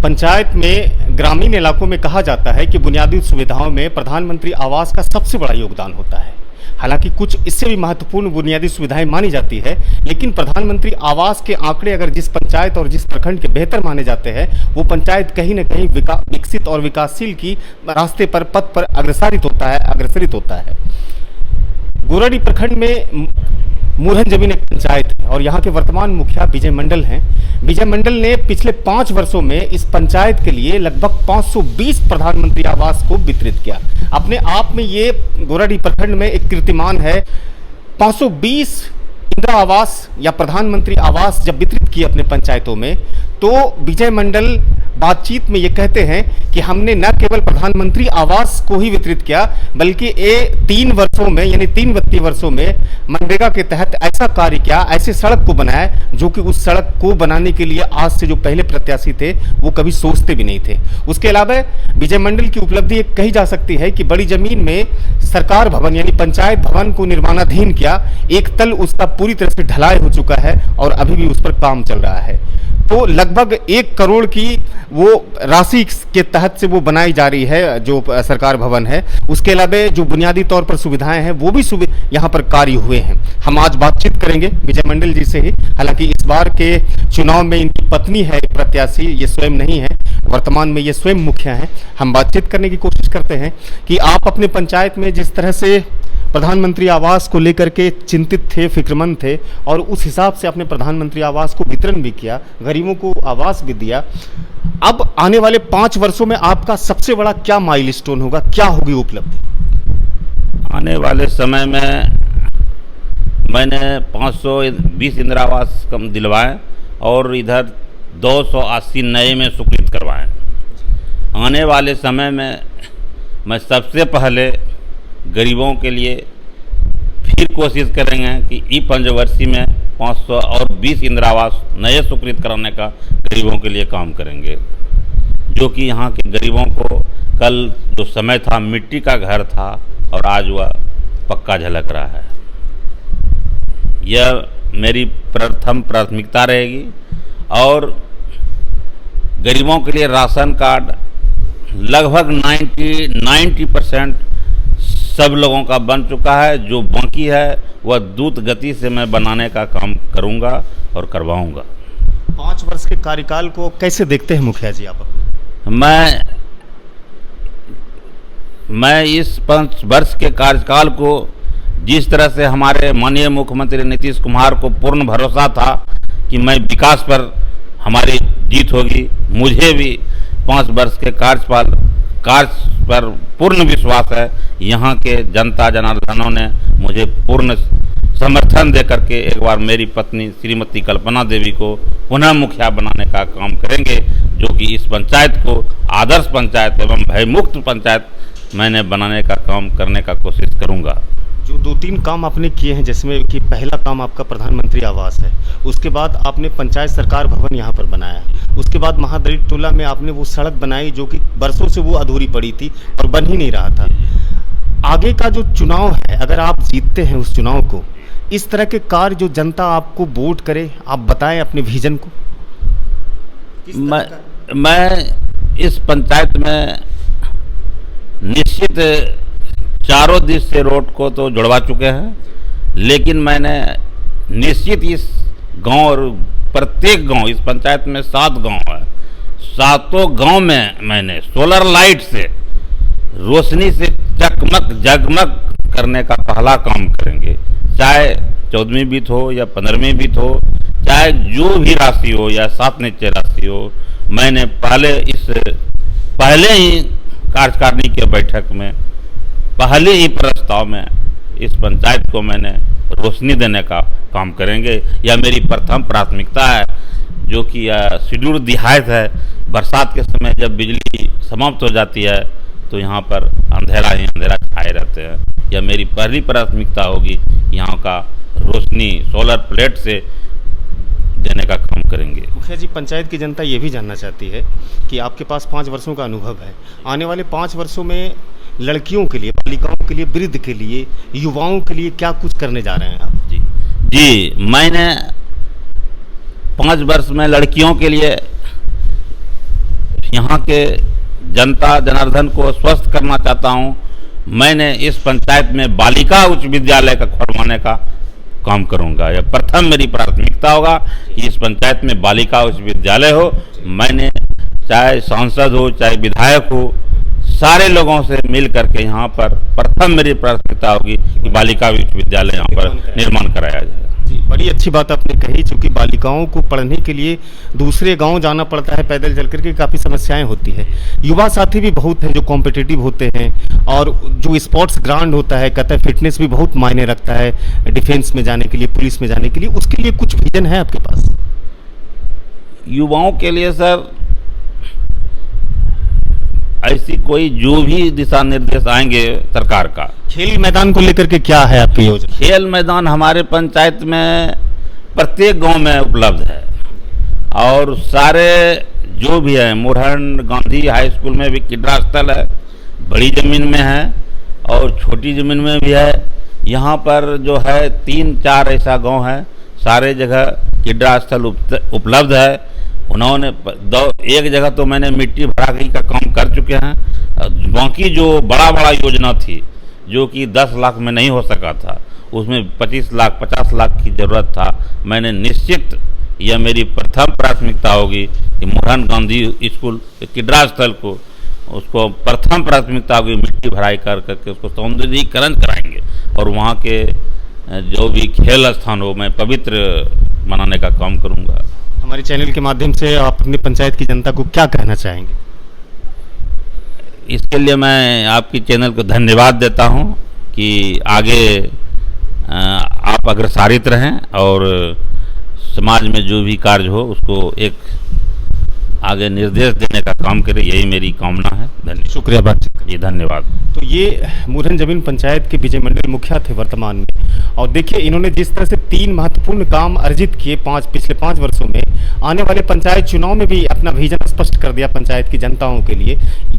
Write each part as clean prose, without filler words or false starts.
पंचायत में ग्रामीण इलाकों में कहा जाता है कि बुनियादी सुविधाओं में प्रधानमंत्री आवास का सबसे बड़ा योगदान होता है। हालांकि कुछ इससे भी महत्वपूर्ण बुनियादी सुविधाएं मानी जाती है, लेकिन प्रधानमंत्री आवास के आंकड़े अगर जिस पंचायत और जिस प्रखंड के बेहतर माने जाते हैं, वो पंचायत कहीं न कहीं विकसित और विकासशील की रास्ते पर पथ पर अग्रसरित होता है। गोराडीह प्रखंड में मुरहन जमीन एक पंचायत है और यहाँ के वर्तमान मुखिया विजय मंडल हैं। विजय मंडल ने पिछले 5 वर्षों में इस पंचायत के लिए लगभग 520 प्रधानमंत्री आवास को वितरित किया। अपने आप में ये गोराडीह प्रखंड में एक कीर्तिमान है। 520 इंदिरा आवास या प्रधानमंत्री आवास जब वितरित किए अपने पंचायतों में, तो विजय मंडल बातचीत में ये कहते हैं कि हमने न केवल प्रधानमंत्री आवास को ही वितरित किया, बल्कि ये 3 वर्षों में यानी 3 वित्तीय वर्षों में मनरेगा के तहत ऐसा कार्य किया, ऐसे सड़क को बनाया जो कि उस सड़क को बनाने के लिए आज से जो पहले प्रत्याशी थे वो कभी सोचते भी नहीं थे। उसके अलावा विजय मंडल की उपलब्धि एक कही जा सकती है कि बड़ी जमीन में सरकार भवन यानी पंचायत भवन को निर्माणाधीन किया। एक तल उसका पूरी तरह से ढलाई हो चुका है और अभी भी उस पर काम चल रहा है। तो लगभग 1 करोड़ की वो राशि के तहत से वो बनाई जा रही है जो सरकार भवन है। उसके अलावा जो बुनियादी तौर पर सुविधाएं हैं वो भी यहाँ पर कार्य हुए हैं। हम आज बातचीत करेंगे विजय मंडल जी से ही। हालांकि इस बार के चुनाव में इनकी पत्नी है प्रत्याशी, ये स्वयं नहीं है, वर्तमान में ये स्वयं मुखिया हैं। हम बातचीत करने की कोशिश करते हैं कि आप अपने पंचायत में जिस तरह से प्रधानमंत्री आवास को लेकर के चिंतित थे, फिक्रमंद थे और उस हिसाब से अपने प्रधानमंत्री आवास को वितरण भी किया, गरीबों को आवास भी दिया। अब आने वाले 5 वर्षों में आपका सबसे बड़ा क्या माइलस्टोन होगा, क्या होगी उपलब्धि? आने वाले समय में मैंने 520 इंदिरा आवास कम दिलवाए और इधर 280 नए में स्वीकृत करवाएं। आने वाले समय में मैं सबसे पहले गरीबों के लिए फिर कोशिश करेंगे कि ई पंचवर्षीय में 520 इंदिरा आवास नए स्वीकृत कराने का गरीबों के लिए काम करेंगे, जो कि यहाँ के गरीबों को कल जो समय था मिट्टी का घर था और आज वह पक्का झलक रहा है। यह मेरी प्रथम प्राथमिकता रहेगी। और गरीबों के लिए राशन कार्ड लगभग 90% सब लोगों का बन चुका है। जो बाकी है वह द्रुत गति से मैं बनाने का काम करूंगा और करवाऊंगा। 5 वर्ष के कार्यकाल को कैसे देखते हैं मुखिया जी आप? मैं इस 5 वर्ष के कार्यकाल को जिस तरह से हमारे माननीय मुख्यमंत्री नीतीश कुमार को पूर्ण भरोसा था कि मैं विकास पर हमारी जीत होगी, मुझे भी 5 वर्ष के कार्य पर पूर्ण विश्वास है। यहाँ के जनता जनार्दनों ने मुझे पूर्ण समर्थन दे करके एक बार मेरी पत्नी श्रीमती कल्पना देवी को पुनः मुखिया बनाने का काम करेंगे, जो कि इस पंचायत को आदर्श पंचायत एवं भयमुक्त पंचायत मैंने बनाने का काम करने का कोशिश करूँगा। जो 2-3 काम आपने किए हैं, जिसमें कि पहला काम आपका प्रधानमंत्री आवास है, उसके बाद आपने पंचायत सरकार भवन यहाँ पर बनाया, उसके बाद महादलित टोला में आपने वो सड़क बनाई जो कि बरसों से वो अधूरी पड़ी थी और बन ही नहीं रहा था। आगे का जो चुनाव है, अगर आप जीतते हैं उस चुनाव को, इस तरह के कार्य जो जनता आपको वोट करे, आप बताएं अपने विजन को। मैं इस पंचायत में निश्चित चारों दिश से रोड को तो जुड़वा चुके हैं, लेकिन मैंने निश्चित इस गांव और प्रत्येक गांव, इस पंचायत में 7 गांव है, 7 गांव में मैंने सोलर लाइट से रोशनी से चकमक जगमग करने का पहला काम करेंगे। चाहे 14वीं बीत हो या 15वीं बीत हो, चाहे जो भी राशि हो या 7 निश्चय राशि हो, मैंने पहले ही कार्यकारिणी के बैठक में पहले ही प्रस्ताव में इस पंचायत को मैंने रोशनी देने का काम करेंगे। यह मेरी प्रथम प्राथमिकता है, जो कि शेड्यूल दिहायत है। बरसात के समय जब बिजली समाप्त हो जाती है तो यहाँ पर अंधेरा ही अंधेरा छाए रहते हैं। यह मेरी पहली प्राथमिकता होगी, यहाँ का रोशनी सोलर प्लेट से देने का काम करेंगे। मुखिया जी, पंचायत की जनता ये भी जानना चाहती है कि आपके पास 5 वर्षों का अनुभव है, आने वाले 5 वर्षों में लड़कियों के लिए, बालिकाओं के लिए, वृद्ध के लिए, युवाओं के लिए क्या कुछ करने जा रहे हैं आप? जी, मैंने 5 वर्ष में लड़कियों के लिए यहाँ के जनता जनार्दन को स्वस्थ करना चाहता हूँ। मैंने इस पंचायत में बालिका उच्च विद्यालय का खुलवाने का काम करूँगा। यह प्रथम मेरी प्राथमिकता होगा कि इस पंचायत में बालिका उच्च विद्यालय हो। मैंने चाहे सांसद हो चाहे विधायक हो, सारे लोगों से मिल करके यहाँ पर प्रथम मेरी प्राथमिकता होगी कि बालिका उच्च विद्यालय यहाँ पर निर्माण कराया जाए। जी, बड़ी अच्छी बात आपने कही, क्योंकि बालिकाओं को पढ़ने के लिए दूसरे गांव जाना पड़ता है, पैदल चल करके काफ़ी समस्याएं होती है। युवा साथी भी बहुत हैं जो कॉम्पिटिटिव होते हैं, और जो स्पोर्ट्स ग्राउंड होता है, कहते हैं फिटनेस भी बहुत मायने रखता है डिफेंस में जाने के लिए, पुलिस में जाने के लिए। उसके लिए कुछ विजन है आपके पास? युवाओं के लिए सर ऐसी कोई जो भी दिशा निर्देश आएंगे सरकार का। खेल मैदान को लेकर के क्या है आपकी योजना? खेल मैदान हमारे पंचायत में प्रत्येक गांव में उपलब्ध है, और सारे जो भी है, मुरहन गांधी हाई स्कूल में भी क्रीड़ा स्थल है, बड़ी ज़मीन में है और छोटी ज़मीन में भी है। यहाँ पर जो है 3-4 ऐसा गांव है, सारे जगह क्रीड़ा स्थल उपलब्ध है। उन्होंने एक जगह तो मैंने मिट्टी भराई का काम कर चुके हैं। बाकी जो बड़ा योजना थी जो कि 10 लाख में नहीं हो सका था, उसमें 25 लाख 50 लाख की ज़रूरत था। मैंने निश्चित, यह मेरी प्रथम प्राथमिकता होगी कि मुरहन गांधी स्कूल क्रीड़ा स्थल को, उसको प्रथम प्राथमिकता होगी, मिट्टी भराई कर करके उसको सौंदर्यीकरण कराएंगे, और वहाँ के जो भी खेल स्थान हो मैं पवित्र बनाने का काम करूँगा। हमारे चैनल के माध्यम से आप अपने पंचायत की जनता को क्या कहना चाहेंगे? इसके लिए मैं आपकी चैनल को धन्यवाद देता हूं कि आगे आप अग्रसारित रहें और समाज में जो भी कार्य हो उसको एक आगे निर्देश देने का काम करें, यही मेरी कामना है। धन्यवाद। शुक्रिया बातचीत जी, धन्यवाद। तो ये मुरहन जमीन पंचायत के विजय मंडल मुखिया थे वर्तमान में, और देखिए इन्होंने जिस तरह से 3 महत्वपूर्ण काम अर्जित किए पिछले 5 वर्षों में, आने वाले पंचायत चुनाव में भी अपना विजन स्पष्ट कर दिया पंचायत की जनताओं के लिए।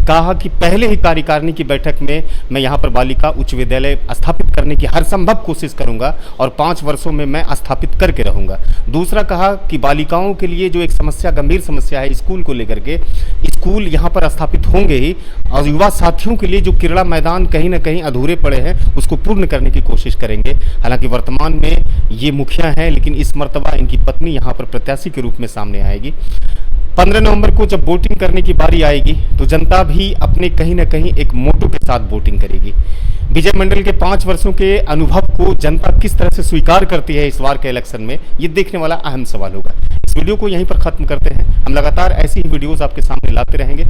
कहा कि पहले ही कार्यकारिणी की बैठक में मैं यहाँ पर बालिका उच्च विद्यालय स्थापित करने की हर संभव कोशिश करूँगा, और 5 वर्षों में मैं स्थापित करके रहूँगा। दूसरा कहा कि बालिकाओं के लिए जो एक समस्या, गंभीर समस्या है स्कूल को लेकर के, स्कूल यहाँ पर स्थापित होंगे ही, और युवा साथियों के लिए जो क्रीड़ा मैदान कहीं ना कहीं अधूरे पड़े हैं उसको पूर्ण करने की कोशिश करेंगे। हालांकि वर्तमान में ये मुखिया हैं, लेकिन इस मर्तबा इनकी पत्नी यहाँ पर प्रत्याशी के रूप में सामने आएगी। 15 नवंबर को जब वोटिंग करने की बारी आएगी तो जनता भी अपने कहीं ना कहीं एक मोटो के साथ वोटिंग करेगी। विजय मंडल के 5 वर्षों के अनुभव को जनता किस तरह से स्वीकार करती है इस बार के इलेक्शन में, ये देखने वाला अहम सवाल होगा। इस वीडियो को यहीं पर खत्म करते हैं। हम लगातार ऐसी ही वीडियोस आपके सामने लाते रहेंगे।